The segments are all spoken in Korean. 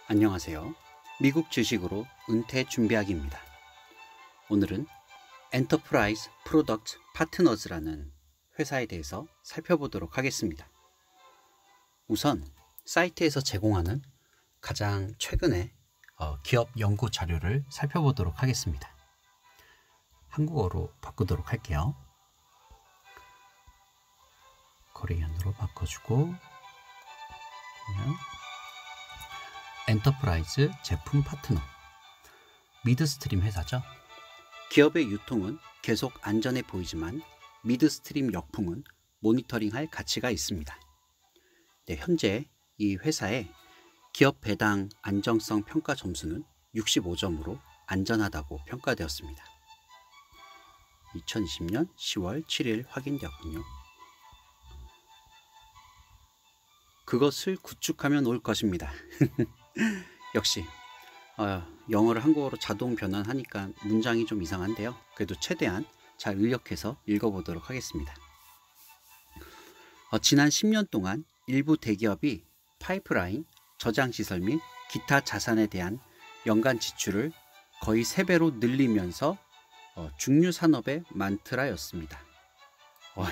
안녕하세요. 미국 주식으로 은퇴 준비하기입니다. 오늘은 엔터프라이즈 프로덕트 파트너즈라는 회사에 대해서 살펴보도록 하겠습니다. 우선 사이트에서 제공하는 가장 최근의 기업 연구 자료를 살펴보도록 하겠습니다. 한국어로 바꾸도록 할게요. 코리안으로 바꿔주고 엔터프라이즈 제품 파트너 미드스트림 회사죠. 기업의 유통은 계속 안전해 보이지만 미드스트림 역풍은 모니터링할 가치가 있습니다. 네, 현재 이 회사의 기업 배당 안정성 평가 점수는 65점으로 안전하다고 평가되었습니다. 2020년 10월 7일 확인되었군요. 그것을 구축하면 올 것입니다. 역시 영어를 한국어로 자동 변환하니까 문장이 좀 이상한데요. 그래도 최대한 잘 의역해서 읽어보도록 하겠습니다. 지난 10년 동안 일부 대기업이 파이프라인, 저장시설 및 기타 자산에 대한 연간 지출을 거의 3배로 늘리면서 중류산업의 만트라였습니다.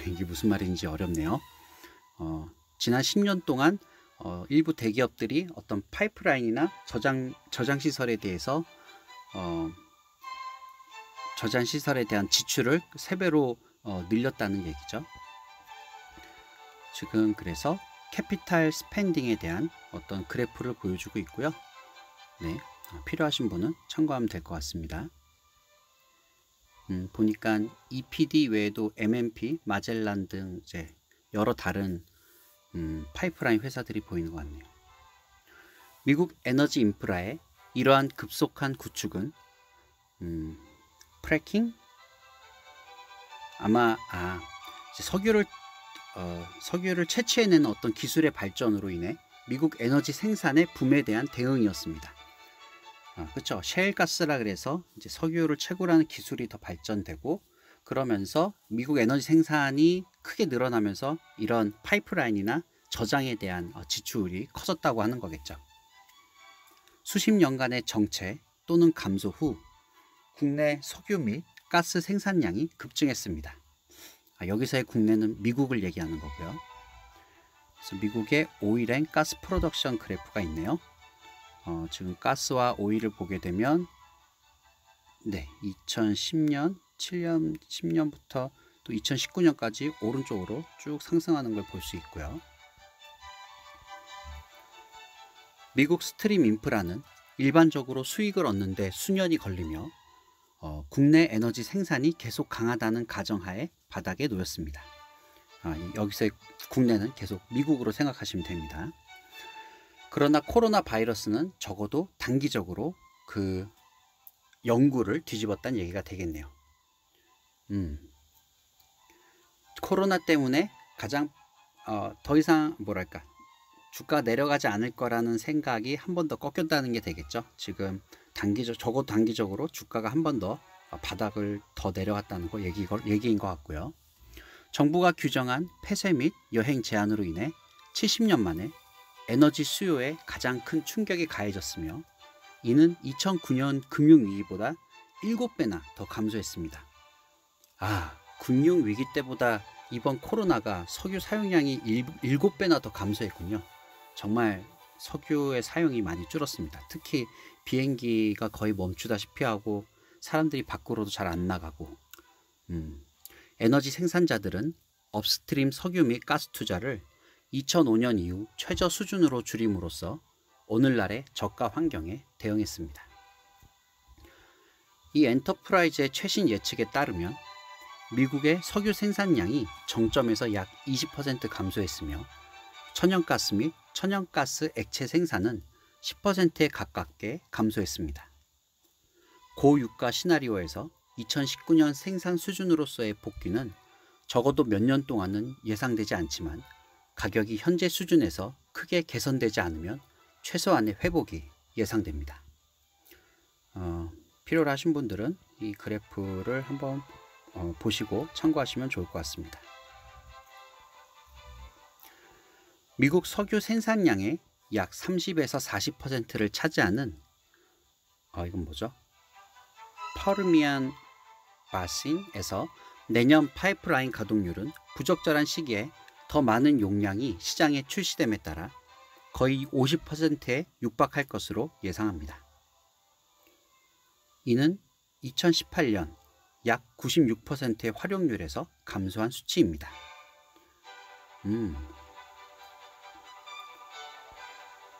이게 무슨 말인지 어렵네요. 지난 10년 동안 일부 대기업들이 어떤 파이프라인이나 저장시설에 대해서 저장시설에 대한 지출을 3배로 늘렸다는 얘기죠. 지금 그래서 캐피탈 스펜딩에 대한 어떤 그래프를 보여주고 있고요. 네, 필요하신 분은 참고하면 될 것 같습니다. 보니까 EPD 외에도 MMP, 마젤란 등 이제 여러 다른 파이프라인 회사들이 보이는 것 같네요. 미국 에너지 인프라의 이러한 급속한 구축은 프래킹? 아마 이제 석유를 채취해내는 어떤 기술의 발전으로 인해 미국 에너지 생산의 붐에 대한 대응이었습니다. 그렇죠. 셰일가스라 그래서 이제 석유를 채굴하는 기술이 더 발전되고 그러면서 미국 에너지 생산이 크게 늘어나면서 이런 파이프라인이나 저장에 대한 지출이 커졌다고 하는 거겠죠. 수십 년간의 정체 또는 감소 후 국내 석유 및 가스 생산량이 급증했습니다. 여기서의 국내는 미국을 얘기하는 거고요. 그래서 미국의 오일 앤 가스 프로덕션 그래프가 있네요. 지금 가스와 오일을 보게 되면 2010년, 7년, 10년부터 또 2019년까지 오른쪽으로 쭉 상승하는 걸 볼 수 있고요. 미국 스트림 인프라는 일반적으로 수익을 얻는데 수년이 걸리며 국내 에너지 생산이 계속 강하다는 가정하에 바닥에 놓였습니다. 여기서의 국내는 계속 미국으로 생각하시면 됩니다. 그러나 코로나 바이러스는 적어도 단기적으로 그 연구를 뒤집었다는 얘기가 되겠네요. 코로나 때문에 가장 더 이상 주가 내려가지 않을 거라는 생각이 한 번 더 꺾였다는 게 되겠죠. 지금 적어도 단기적으로 주가가 한 번 더 바닥을 더 내려갔다는 거 얘기인 것 같고요. 정부가 규정한 폐쇄 및 여행 제한으로 인해 70년 만에 에너지 수요에 가장 큰 충격이 가해졌으며 이는 2009년 금융위기보다 7배나 더 감소했습니다. 금융위기 때보다 이번 코로나가 석유 사용량이 7배나 더 감소했군요. 정말 석유의 사용이 많이 줄었습니다. 특히 비행기가 거의 멈추다시피 하고 사람들이 밖으로도 잘 안 나가고 에너지 생산자들은 업스트림 석유 및 가스 투자를 2005년 이후 최저 수준으로 줄임으로써 오늘날의 저가 환경에 대응했습니다. 이 엔터프라이즈의 최신 예측에 따르면 미국의 석유 생산량이 정점에서 약 20% 감소했으며 천연가스 및 천연가스 액체 생산은 10%에 가깝게 감소했습니다. 고유가 시나리오에서 2019년 생산 수준으로서의 복귀는 적어도 몇 년 동안은 예상되지 않지만 가격이 현재 수준에서 크게 개선되지 않으면 최소한의 회복이 예상됩니다. 필요로 하신 분들은 이 그래프를 한번 보시고 참고하시면 좋을 것 같습니다. 미국 석유 생산량의 약 30에서 40%를 차지하는 이건 뭐죠? 퍼르미안 바신에서 내년 파이프라인 가동률은 부적절한 시기에 더 많은 용량이 시장에 출시됨에 따라 거의 50%에 육박할 것으로 예상합니다. 이는 2018년 약 96%의 활용률에서 감소한 수치입니다.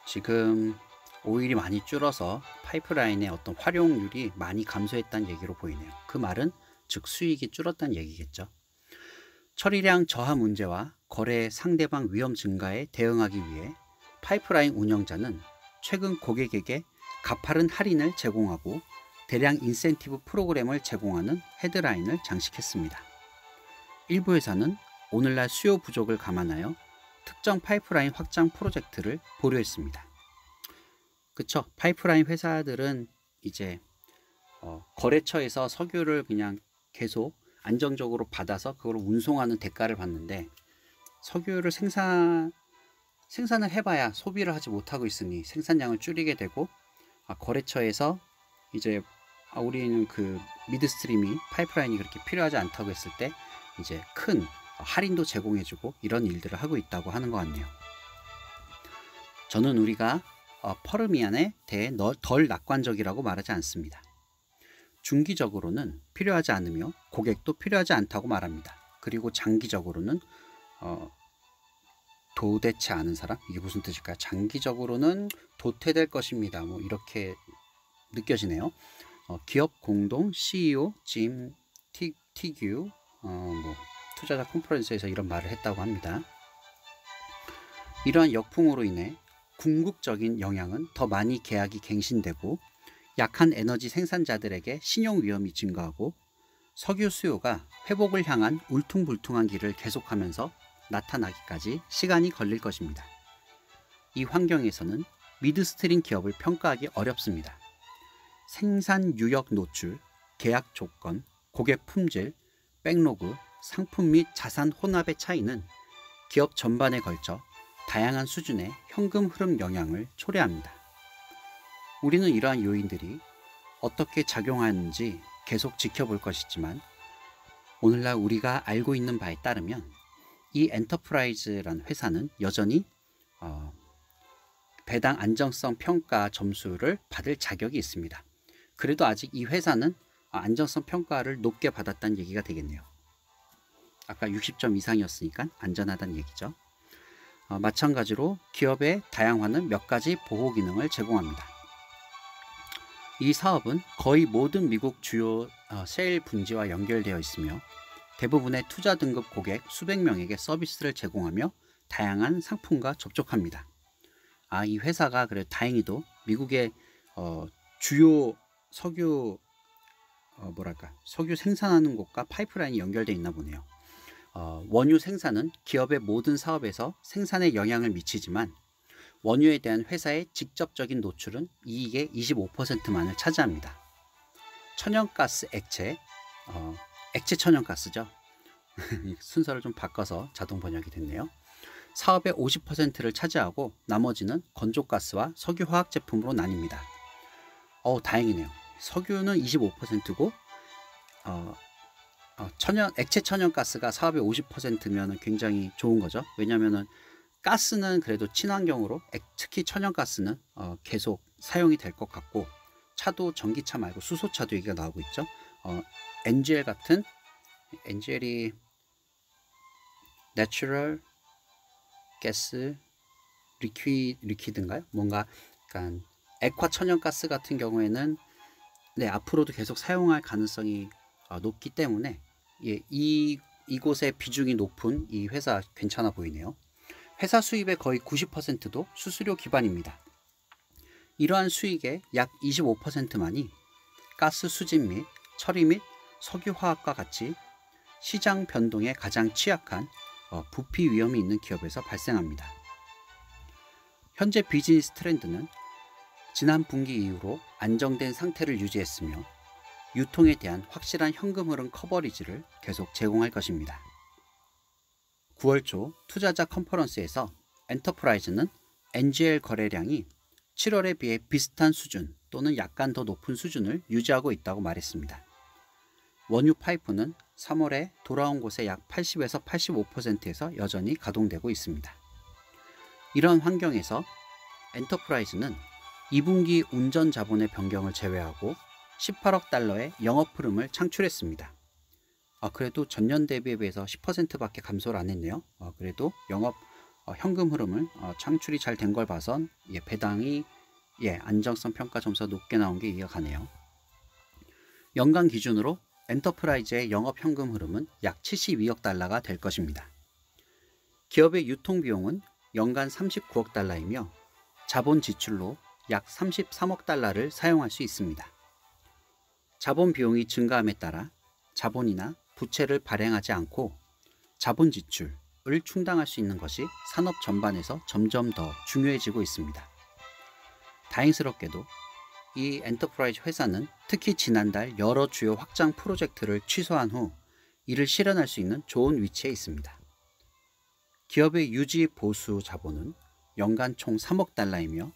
지금 오일이 많이 줄어서 파이프라인의 어떤 활용률이 많이 감소했다는 얘기로 보이네요. 그 말은 즉 수익이 줄었다는 얘기겠죠. 처리량 저하 문제와 거래 상대방 위험 증가에 대응하기 위해 파이프라인 운영자는 최근 고객에게 가파른 할인을 제공하고 대량 인센티브 프로그램을 제공하는 헤드라인을 장식했습니다. 일부 회사는 오늘날 수요 부족을 감안하여 특정 파이프라인 확장 프로젝트를 보류했습니다. 그쵸? 파이프라인 회사들은 이제 거래처에서 석유를 그냥 계속 안정적으로 받아서 그걸 운송하는 대가를 받는데, 석유를 생산을 해봐야 소비를 하지 못하고 있으니 생산량을 줄이게 되고, 거래처에서 이제 우리는 그 미드스트림이 파이프라인이 그렇게 필요하지 않다고 했을 때 이제 큰 할인도 제공해주고 이런 일들을 하고 있다고 하는 것 같네요. 저는 우리가 퍼르미안에 대해 덜 낙관적이라고 말하지 않습니다. 중기적으로는 필요하지 않으며 고객도 필요하지 않다고 말합니다. 그리고 장기적으로는 도대체 않은 사람? 이게 무슨 뜻일까요? 장기적으로는 도태될 것입니다. 뭐 이렇게 느껴지네요. 기업 공동 CEO 짐 티규 투자자 컨퍼런스에서 이런 말을 했다고 합니다. 이러한 역풍으로 인해 궁극적인 영향은 더 많이 계약이 갱신되고 약한 에너지 생산자들에게 신용 위험이 증가하고 석유 수요가 회복을 향한 울퉁불퉁한 길을 계속하면서 나타나기까지 시간이 걸릴 것입니다. 이 환경에서는 미드스트림 기업을 평가하기 어렵습니다. 생산 유역 노출, 계약 조건, 고객 품질, 백로그, 상품 및 자산 혼합의 차이는 기업 전반에 걸쳐 다양한 수준의 현금 흐름 영향을 초래합니다. 우리는 이러한 요인들이 어떻게 작용하는지 계속 지켜볼 것이지만, 오늘날 우리가 알고 있는 바에 따르면 이 엔터프라이즈라는 회사는 여전히 배당 안정성 평가 점수를 받을 자격이 있습니다. 그래도 아직 이 회사는 안정성 평가를 높게 받았다는 얘기가 되겠네요. 아까 60점 이상이었으니까 안전하다는 얘기죠. 마찬가지로 기업의 다양화는 몇 가지 보호 기능을 제공합니다. 이 사업은 거의 모든 미국 주요 셰일 분지와 연결되어 있으며 대부분의 투자 등급 고객 수백 명에게 서비스를 제공하며 다양한 상품과 접촉합니다. 이 회사가 그래 다행히도 미국의 주요 석유 석유 생산하는 곳과 파이프라인이 연결되어 있나 보네요. 원유 생산은 기업의 모든 사업에서 생산에 영향을 미치지만 원유에 대한 회사의 직접적인 노출은 이익의 25%만을 차지합니다. 천연가스 액체 천연가스죠. 순서를 좀 바꿔서 자동 번역이 됐네요. 사업의 50%를 차지하고 나머지는 건조가스와 석유화학 제품으로 나뉩니다. 다행이네요. 석유는 25%고 액체 천연가스가 사업의 50%면 굉장히 좋은 거죠. 왜냐하면 가스는 그래도 친환경으로, 특히 천연가스는 계속 사용이 될 것 같고, 차도 전기차 말고 수소차도 얘기가 나오고 있죠. NGL 같은, NGL이 Natural Gas Liquid인가요? 뭔가 약간 액화 천연가스 같은 경우에는 앞으로도 계속 사용할 가능성이 높기 때문에 이곳의 비중이 높은 이 회사 괜찮아 보이네요. 회사 수입의 거의 90%도 수수료 기반입니다. 이러한 수익의 약 25%만이 가스 수집 및 처리 및 석유화학과 같이 시장 변동에 가장 취약한 부피 위험이 있는 기업에서 발생합니다. 현재 비즈니스 트렌드는 지난 분기 이후로 안정된 상태를 유지했으며 유통에 대한 확실한 현금 흐름 커버리지를 계속 제공할 것입니다. 9월 초 투자자 컨퍼런스에서 엔터프라이즈는 NGL 거래량이 7월에 비해 비슷한 수준 또는 약간 더 높은 수준을 유지하고 있다고 말했습니다. 원유 파이프는 3월에 돌아온 곳의 약 80에서 85%에서 여전히 가동되고 있습니다. 이런 환경에서 엔터프라이즈는 2분기 운전 자본의 변경을 제외하고 18억 달러의 영업 흐름을 창출했습니다. 그래도 전년 대비에 비해서 10%밖에 감소를 안 했네요. 그래도 영업 현금 흐름을 창출이 잘 된 걸 봐선 배당이 안정성 평가 점수가 높게 나온 게 이해가 가네요. 연간 기준으로 엔터프라이즈의 영업 현금 흐름은 약 72억 달러가 될 것입니다. 기업의 유통 비용은 연간 39억 달러이며 자본 지출로 약 33억 달러를 사용할 수 있습니다. 자본 비용이 증가함에 따라 자본이나 부채를 발행하지 않고 자본 지출을 충당할 수 있는 것이 산업 전반에서 점점 더 중요해지고 있습니다. 다행스럽게도 이 엔터프라이즈 회사는 특히 지난달 여러 주요 확장 프로젝트를 취소한 후 이를 실현할 수 있는 좋은 위치에 있습니다. 기업의 유지 보수 자본은 연간 총 3억 달러이며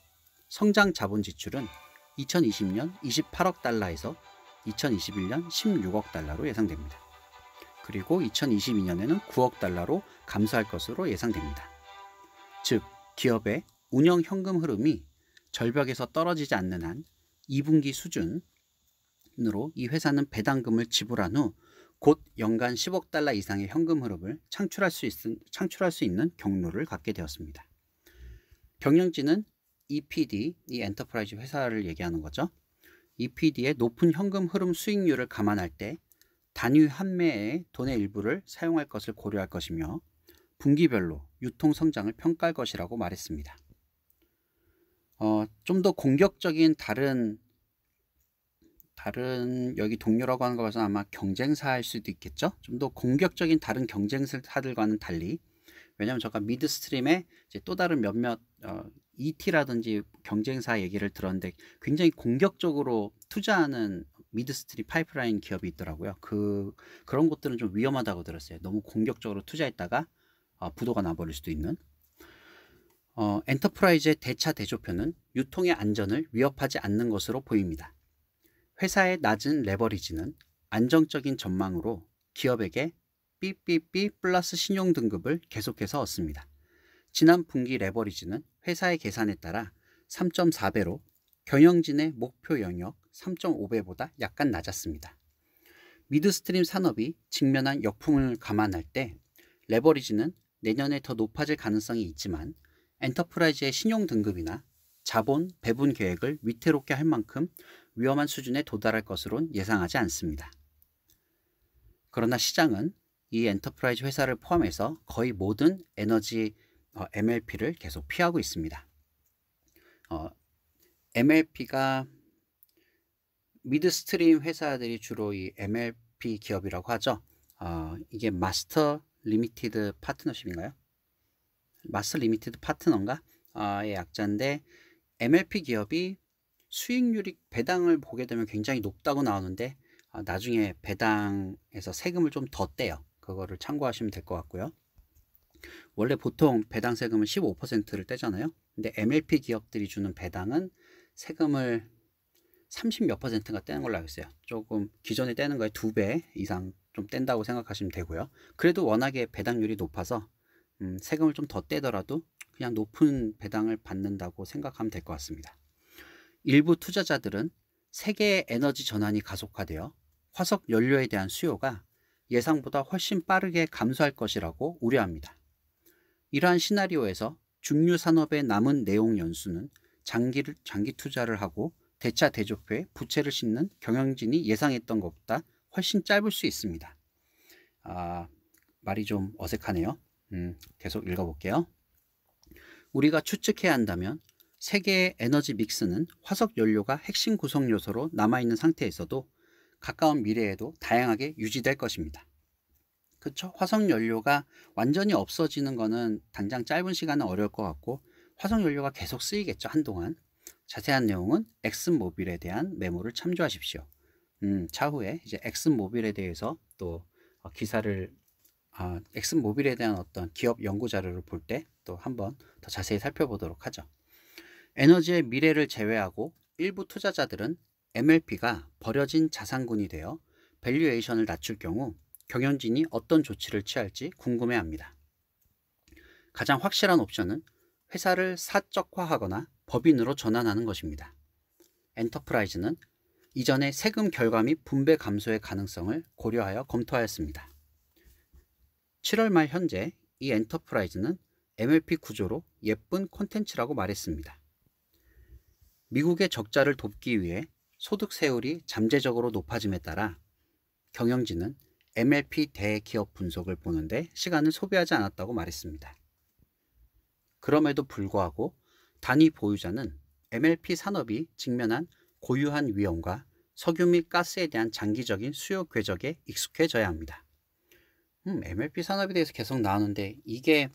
성장 자본 지출은 2020년 28억 달러에서 2021년 16억 달러로 예상됩니다. 그리고 2022년에는 9억 달러로 감소할 것으로 예상됩니다. 즉, 기업의 운영 현금 흐름이 절벽에서 떨어지지 않는 한 2분기 수준으로 이 회사는 배당금을 지불한 후 곧 연간 10억 달러 이상의 현금 흐름을 창출할 수 있는 경로를 갖게 되었습니다. 경영진은 EPD, 이 엔터프라이즈 회사를 얘기하는 거죠. EPD의 높은 현금 흐름 수익률을 감안할 때 단위 한매의 돈의 일부를 사용할 것을 고려할 것이며 분기별로 유통 성장을 평가할 것이라고 말했습니다. 좀 더 공격적인 다른 여기 동료라고 하는 거 봐서 아마 경쟁사일 수도 있겠죠. 좀 더 공격적인 다른 경쟁사들과는 달리, 왜냐하면 제가 미드스트림에 이제 또 다른 몇몇 ET라든지 경쟁사 얘기를 들었는데 굉장히 공격적으로 투자하는 미드스트림 파이프라인 기업이 있더라고요. 그런 것들은 좀 위험하다고 들었어요. 너무 공격적으로 투자했다가 부도가 나버릴 수도 있는. 엔터프라이즈의 대차 대조표는 유통의 안전을 위협하지 않는 것으로 보입니다. 회사의 낮은 레버리지는 안정적인 전망으로 기업에게 BBB 플러스 신용 등급을 계속해서 얻습니다. 지난 분기 레버리지는 회사의 계산에 따라 3.4배로 경영진의 목표 영역 3.5배보다 약간 낮았습니다. 미드스트림 산업이 직면한 역풍을 감안할 때 레버리지는 내년에 더 높아질 가능성이 있지만 엔터프라이즈의 신용 등급이나 자본 배분 계획을 위태롭게 할 만큼 위험한 수준에 도달할 것으론 예상하지 않습니다. 그러나 시장은 이 엔터프라이즈 회사를 포함해서 거의 모든 에너지 MLP를 계속 피하고 있습니다. MLP가 미드스트림 회사들이 주로 이 MLP 기업이라고 하죠. 이게 마스터 리미티드 파트너십인가요? 마스터 리미티드 파트너인가? 의 약자인데 MLP 기업이 수익률이 배당을 보게 되면 굉장히 높다고 나오는데 나중에 배당에서 세금을 좀 더 떼요. 그거를 참고하시면 될 것 같고요. 원래 보통 배당 세금은 15%를 떼잖아요. 근데 MLP 기업들이 주는 배당은 세금을 30 몇 %가 떼는 걸로 알고 있어요. 조금 기존에 떼는 거에 2배 이상 좀 뗀다고 생각하시면 되고요. 그래도 워낙에 배당률이 높아서 세금을 좀 더 떼더라도 그냥 높은 배당을 받는다고 생각하면 될 것 같습니다. 일부 투자자들은 세계의 에너지 전환이 가속화되어 화석 연료에 대한 수요가 예상보다 훨씬 빠르게 감소할 것이라고 우려합니다. 이러한 시나리오에서 중유 산업의 남은 내용 연수는 장기 투자를 하고 대차 대조표에 부채를 싣는 경영진이 예상했던 것보다 훨씬 짧을 수 있습니다. 말이 좀 어색하네요. 계속 읽어볼게요. 우리가 추측해야 한다면 세계의 에너지 믹스는 화석 연료가 핵심 구성 요소로 남아있는 상태에서도 가까운 미래에도 다양하게 유지될 것입니다. 그렇죠? 화석 연료가 완전히 없어지는 거는 당장 짧은 시간은 어려울 것 같고 화석 연료가 계속 쓰이겠죠, 한동안. 자세한 내용은 엑슨모빌에 대한 메모를 참조하십시오. 차후에 이제 엑슨모빌에 대해서 또 기사를 엑슨모빌에 대한 어떤 기업 연구 자료를 볼 때 또 한번 더 자세히 살펴보도록 하죠. 에너지의 미래를 제외하고 일부 투자자들은 MLP가 버려진 자산군이 되어 밸류에이션을 낮출 경우 경영진이 어떤 조치를 취할지 궁금해합니다. 가장 확실한 옵션은 회사를 사적화하거나 법인으로 전환하는 것입니다. 엔터프라이즈는 이전에 세금 결과 및 분배 감소의 가능성을 고려하여 검토하였습니다. 7월 말 현재 이 엔터프라이즈는 MLP 구조로 예쁜 콘텐츠라고 말했습니다. 미국의 적자를 돕기 위해 소득 세율이 잠재적으로 높아짐에 따라 경영진은 MLP 대기업 분석을 보는데 시간을 소비하지 않았다고 말했습니다. 그럼에도 불구하고 단위 보유자는 MLP 산업이 직면한 고유한 위험과 석유 및 가스에 대한 장기적인 수요 궤적에 익숙해져야 합니다. MLP 산업에 대해서 계속 나오는데 이게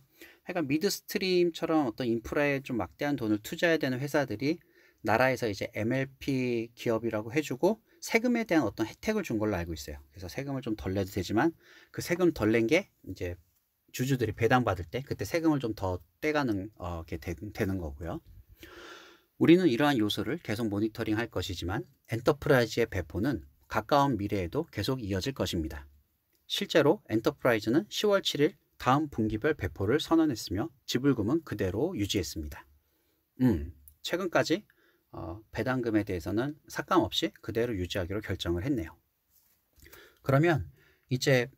약간 미드스트림처럼 어떤 인프라에 좀 막대한 돈을 투자해야 되는 회사들이 나라에서 이제 MLP 기업이라고 해주고 세금에 대한 어떤 혜택을 준 걸로 알고 있어요. 그래서 세금을 좀 덜 내도 되지만 그 세금 덜 낸 게 이제 주주들이 배당받을 때 그때 세금을 좀 더 떼가는 게 되는 거고요. 우리는 이러한 요소를 계속 모니터링 할 것이지만 엔터프라이즈의 배포는 가까운 미래에도 계속 이어질 것입니다. 실제로 엔터프라이즈는 10월 7일 다음 분기별 배포를 선언했으며 지불금은 그대로 유지했습니다. 최근까지 배당금에 대해서는 삭감 없이 그대로 유지하기로 결정을 했네요. 그러면 이제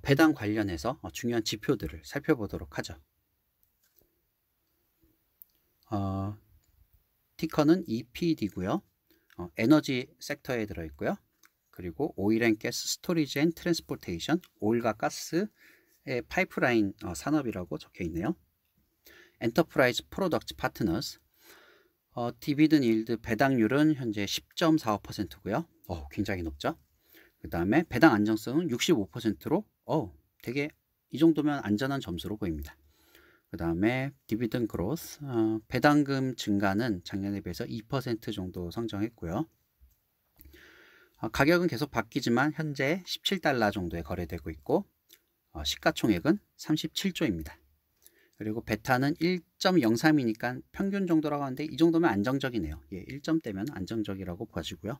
배당 관련해서 중요한 지표들을 살펴보도록 하죠. 티커는 EPD고요. 에너지 섹터에 들어있고요. 그리고 오일 앤 가스 스토리지 앤 트랜스포테이션, 오일과 가스의 파이프라인 산업이라고 적혀 있네요. 엔터프라이즈 프로덕트 파트너스, 디비든 일드 배당률은 현재 10.45%고요. 굉장히 높죠. 그 다음에 배당 안정성은 65%로 되게 이 정도면 안전한 점수로 보입니다. 그 다음에 디비든 그로스, 배당금 증가는 작년에 비해서 2% 정도 성장했고요. 가격은 계속 바뀌지만 현재 17달러 정도에 거래되고 있고 시가총액은 37조입니다. 그리고 베타는 1.03이니까 평균 정도라고 하는데 이 정도면 안정적이네요. 1점대면 안정적이라고 봐지고요.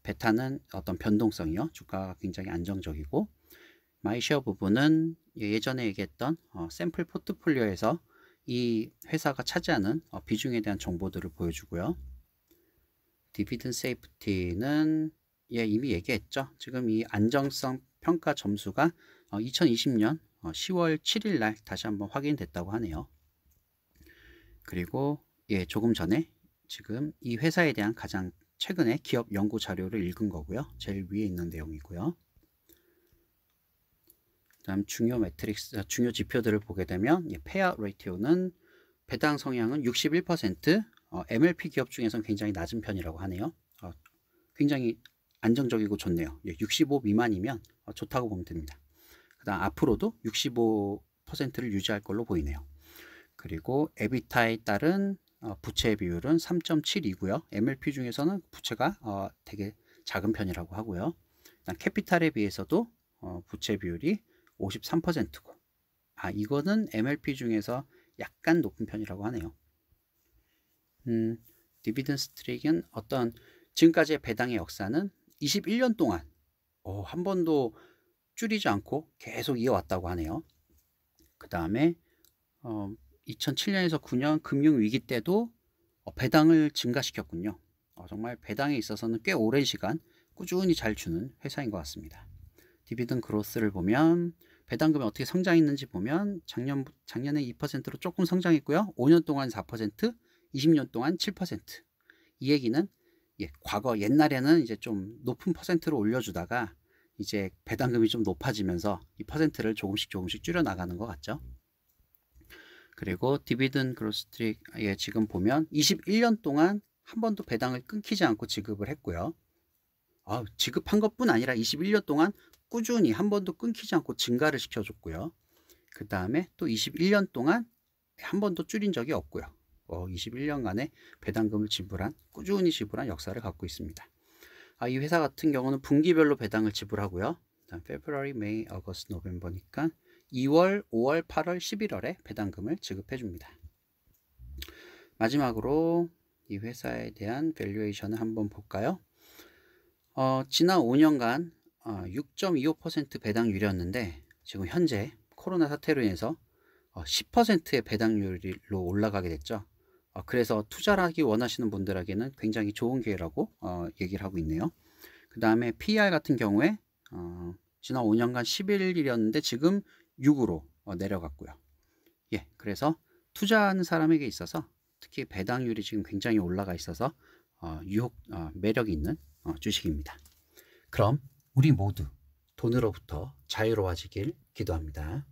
베타는 어떤 변동성이요. 주가가 굉장히 안정적이고 마이쉐어 부분은 예전에 얘기했던 샘플 포트폴리오에서 이 회사가 차지하는 비중에 대한 정보들을 보여주고요. 디비든 세이프티는 이미 얘기했죠. 지금 이 안정성 평가 점수가 2020년 10월 7일 날 다시 한번 확인됐다고 하네요. 그리고 조금 전에 지금 이 회사에 대한 가장 최근에 기업 연구 자료를 읽은 거고요. 제일 위에 있는 내용이고요. 그다음 중요 매트릭스, 중요 지표들을 보게 되면 페이아웃 레이티오는 배당 성향은 61%, MLP 기업 중에서는 굉장히 낮은 편이라고 하네요. 굉장히 안정적이고 좋네요. 65 미만이면 좋다고 보면 됩니다. 그 다음 앞으로도 65%를 유지할 걸로 보이네요. 그리고 에비타에 따른 부채 비율은 3.7이고요. MLP 중에서는 부채가 되게 작은 편이라고 하고요. 일단 캐피탈에 비해서도 부채 비율이 53%고 이거는 MLP 중에서 약간 높은 편이라고 하네요. 디비든 스트릭은 어떤 지금까지의 배당의 역사는 21년 동안 한 번도 줄이지 않고 계속 이어왔다고 하네요. 그 다음에 2007년에서 9년 금융위기 때도 배당을 증가시켰군요. 정말 배당에 있어서는 꽤 오랜 시간 꾸준히 잘 주는 회사인 것 같습니다. 디비든 그로스를 보면 배당금이 어떻게 성장했는지 보면 작년에 2%로 조금 성장했고요. 5년 동안 4%, 20년 동안 7%. 이 얘기는 과거 옛날에는 이제 좀 높은 퍼센트로 올려주다가 이제 배당금이 좀 높아지면서 이 퍼센트를 조금씩 줄여 나가는 것 같죠. 그리고 디비든 그로스트릭 지금 보면 21년 동안 한 번도 배당을 끊기지 않고 지급을 했고요. 지급한 것뿐 아니라 21년 동안 꾸준히 한 번도 끊기지 않고 증가를 시켜줬고요. 그 다음에 또 21년 동안 한 번도 줄인 적이 없고요. 21년간의 배당금을 꾸준히 지불한 역사를 갖고 있습니다. 이 회사 같은 경우는 분기별로 배당을 지불하고요. 그다음 February, May, August, November니까 2월, 5월, 8월, 11월에 배당금을 지급해 줍니다. 마지막으로 이 회사에 대한 밸류에이션을 한번 볼까요? 지난 5년간 6.25% 배당률이었는데 지금 현재 코로나 사태로 인해서 10%의 배당률로 올라가게 됐죠. 그래서 투자를 하기 원하시는 분들에게는 굉장히 좋은 기회라고 얘기를 하고 있네요. 그 다음에 PER 같은 경우에 지난 5년간 11이었는데 지금 6으로 내려갔고요. 예, 그래서 투자하는 사람에게 있어서 특히 배당률이 지금 굉장히 올라가 있어서 매력이 있는 주식입니다. 그럼 우리 모두 돈으로부터 자유로워지길 기도합니다.